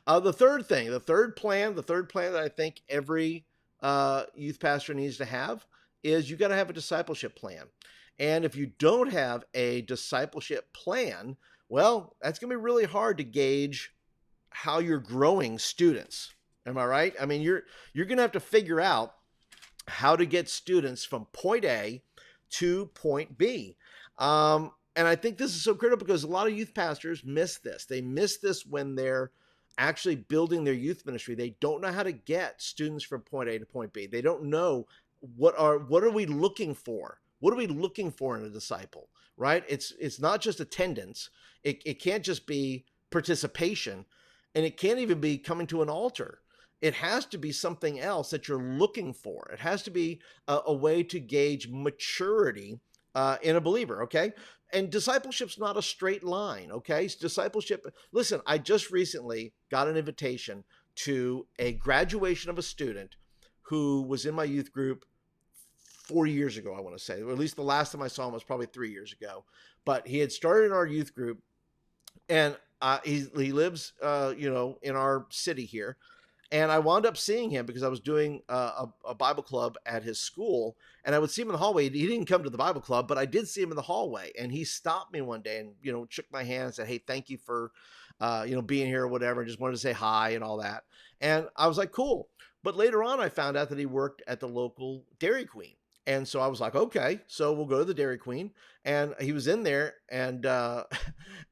The third plan that I think every youth pastor needs to have is you got to have a discipleship plan. And if you don't have a discipleship plan, well, that's going to be really hard to gauge how you're growing students. Am I right? I mean, you're going to have to figure out how to get students from point A to point B. And I think this is so critical because a lot of youth pastors miss this. They miss this when they're actually building their youth ministry. They don't know how to get students from point A to point B. They don't know what are we looking for? What are we looking for in a disciple? Right? It's not just attendance. It can't just be participation, and it can't even be coming to an altar. It has to be something else that you're looking for. It has to be a way to gauge maturity in a believer, okay? And discipleship's not a straight line, okay? Discipleship, listen, I just recently got an invitation to a graduation of a student who was in my youth group 4 years ago, I want to say, or at least the last time I saw him was probably 3 years ago. But he had started in our youth group, and he lives, in our city here. And I wound up seeing him because I was doing a Bible club at his school, and I would see him in the hallway. He didn't come to the Bible club, but I did see him in the hallway, and he stopped me one day and shook my hand and said, "Hey, thank you for being here or whatever." And just wanted to say hi and all that. And I was like, "Cool." But later on, I found out that he worked at the local Dairy Queen. And so I was like, okay, so we'll go to the Dairy Queen. And he was in there, and and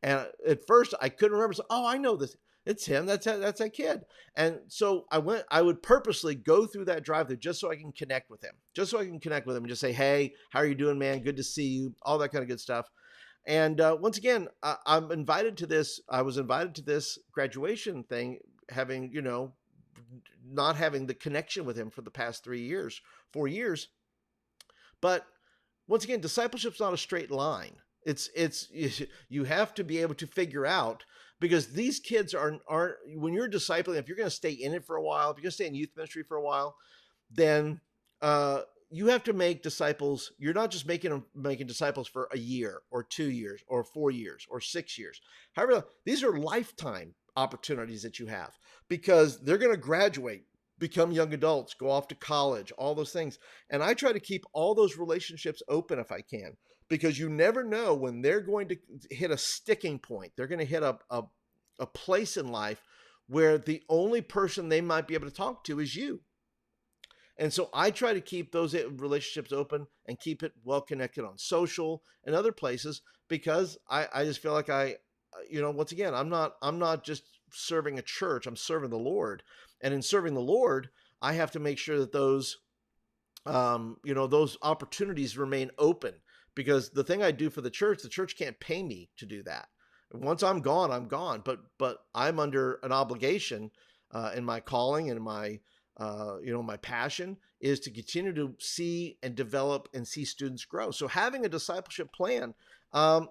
at first I couldn't remember. So, oh, I know this. It's him. That's that kid. And so I would purposely go through that drive-thru just so I can connect with him, and just say, "Hey, how are you doing, man? Good to see you." All that kind of good stuff. And once again, I'm invited to this. I was invited to this graduation thing, having not having the connection with him for the past 3 years, 4 years. But once again, discipleship's not a straight line. It's you have to be able to figure out, because these kids aren't when you're discipling, if you're going to stay in it for a while, if you're going to stay in youth ministry for a while, then you have to make disciples. You're not just making disciples for a year or 2 years or 4 years or 6 years. However, these are lifetime opportunities that you have, because they're going to graduate, become young adults, go off to college, all those things. And I try to keep all those relationships open if I can, because you never know when they're going to hit a sticking point. They're going to hit a place in life where the only person they might be able to talk to is you. And so I try to keep those relationships open and keep it well connected on social and other places, because I just feel like once again, I'm not just serving a church, I'm serving the Lord. And in serving the Lord, I have to make sure that those opportunities remain open, because the thing I do for the church can't pay me to do that. Once I'm gone, I'm gone. But I'm under an obligation in my calling and my my passion is to continue to see and develop and see students grow. So having a discipleship plan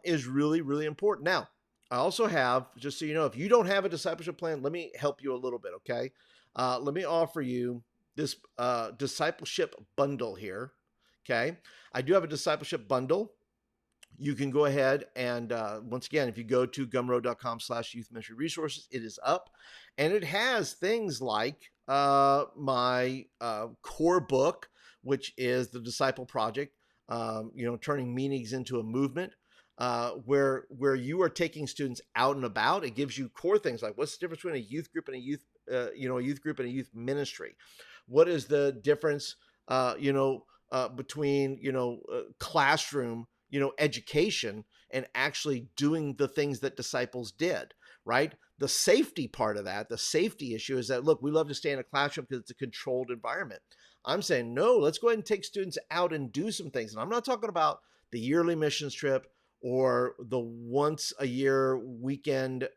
is really, really important. Now, I also have, just so you know, if you don't have a discipleship plan, let me help you a little bit, okay? Let me offer you this discipleship bundle here, okay? I do have a discipleship bundle. You can go ahead and, once again, if you go to gumroad.com/youth ministry resources, it is up. And it has things like my core book, which is The Disciple Project, turning meanings into a movement, where you are taking students out and about. It gives you core things like, what's the difference between a youth group and a youth group and a youth ministry? What is the difference, between classroom education and actually doing the things that disciples did, right? The safety part of that, the safety issue is that, look, we love to stay in a classroom because it's a controlled environment. I'm saying, no, let's go ahead and take students out and do some things. And I'm not talking about the yearly missions trip or the once a year weekend,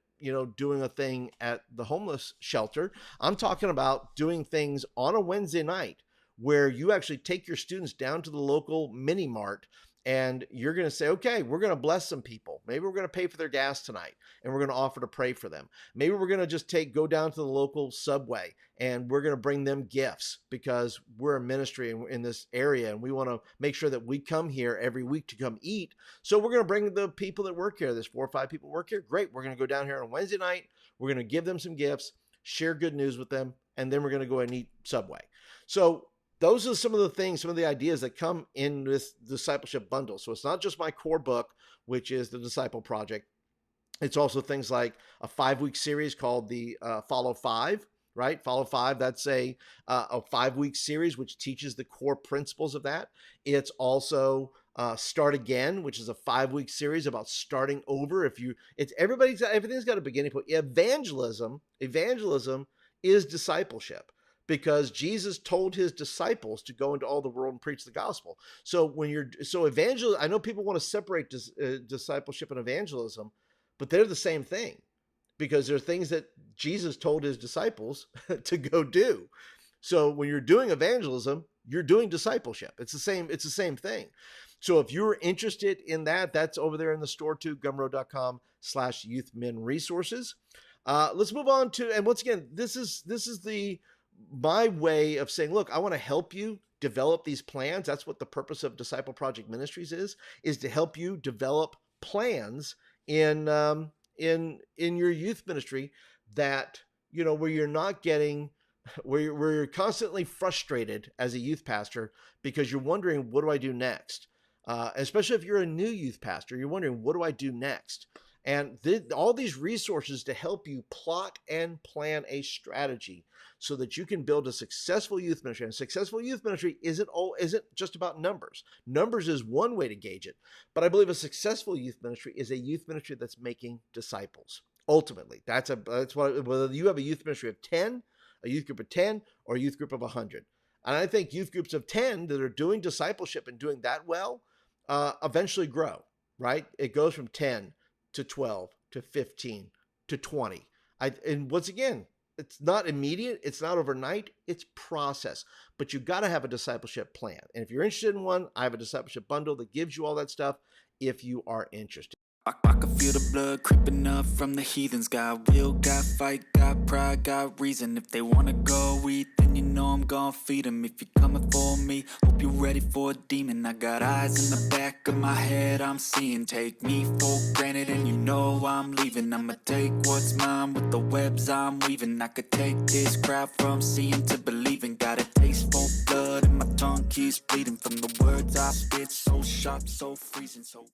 doing a thing at the homeless shelter. I'm talking about doing things on a Wednesday night where you actually take your students down to the local mini mart, and you're going to say, okay, we're going to bless some people. Maybe we're going to pay for their gas tonight, and we're going to offer to pray for them. Maybe we're going to just go down to the local Subway, and we're going to bring them gifts, because we're a ministry in this area, and we want to make sure that we come here every week to come eat. So we're going to bring the people that work here. There's 4 or 5 people work here. Great. We're going to go down here on Wednesday night. We're going to give them some gifts, share good news with them, and then we're going to go and eat Subway. So those are some of the things, some of the ideas that come in this discipleship bundle. So it's not just my core book, which is the Disciple Project. It's also things like a 5-week series called the Follow 5, right? Follow 5, that's a 5-week series which teaches the core principles of that. It's also Start Again, which is a 5-week series about starting over. Everything's got a beginning point. Evangelism is discipleship, because Jesus told his disciples to go into all the world and preach the gospel. So evangelism, I know people want to separate discipleship and evangelism, but they're the same thing, because they're things that Jesus told his disciples to go do. So when you're doing evangelism, you're doing discipleship. It's the same thing. So if you're interested in that, that's over there in the store too, gumroad.com/youthmenresources. Let's move on to, and once again, this is my way of saying, look, I want to help you develop these plans. That's what the purpose of Disciple Project Ministries is to help you develop plans in your youth ministry that, where you're not getting, where you're constantly frustrated as a youth pastor because you're wondering, what do I do next? Especially if you're a new youth pastor, you're wondering, what do I do next? And all these resources to help you plot and plan a strategy so that you can build a successful youth ministry. And a successful youth ministry isn't just about numbers. Numbers is one way to gauge it. But I believe a successful youth ministry is a youth ministry that's making disciples. Ultimately, that's whether you have a youth ministry of 10, a youth group of 10, or a youth group of 100. And I think youth groups of 10 that are doing discipleship and doing that well eventually grow, right? It goes from 10 to 12 to 15 to 20. And once again, it's not immediate. It's not overnight. It's process. But you got to have a discipleship plan. And if you're interested in one, I have a discipleship bundle that gives you all that stuff if you are interested. I can feel the blood creeping up from the heathens. Got will, got fight, got pride, got reason. If they wanna go eat, then you know I'm gonna feed them. If you're coming for me, hope you're ready for a demon. I got eyes in the back of my head, I'm seeing. Take me for granted and you know I'm leaving. I'ma take what's mine with the webs I'm weaving. I could take this crowd from seeing to believing. Got a taste for blood and my tongue keeps bleeding from the words I spit. So sharp, so freezing, so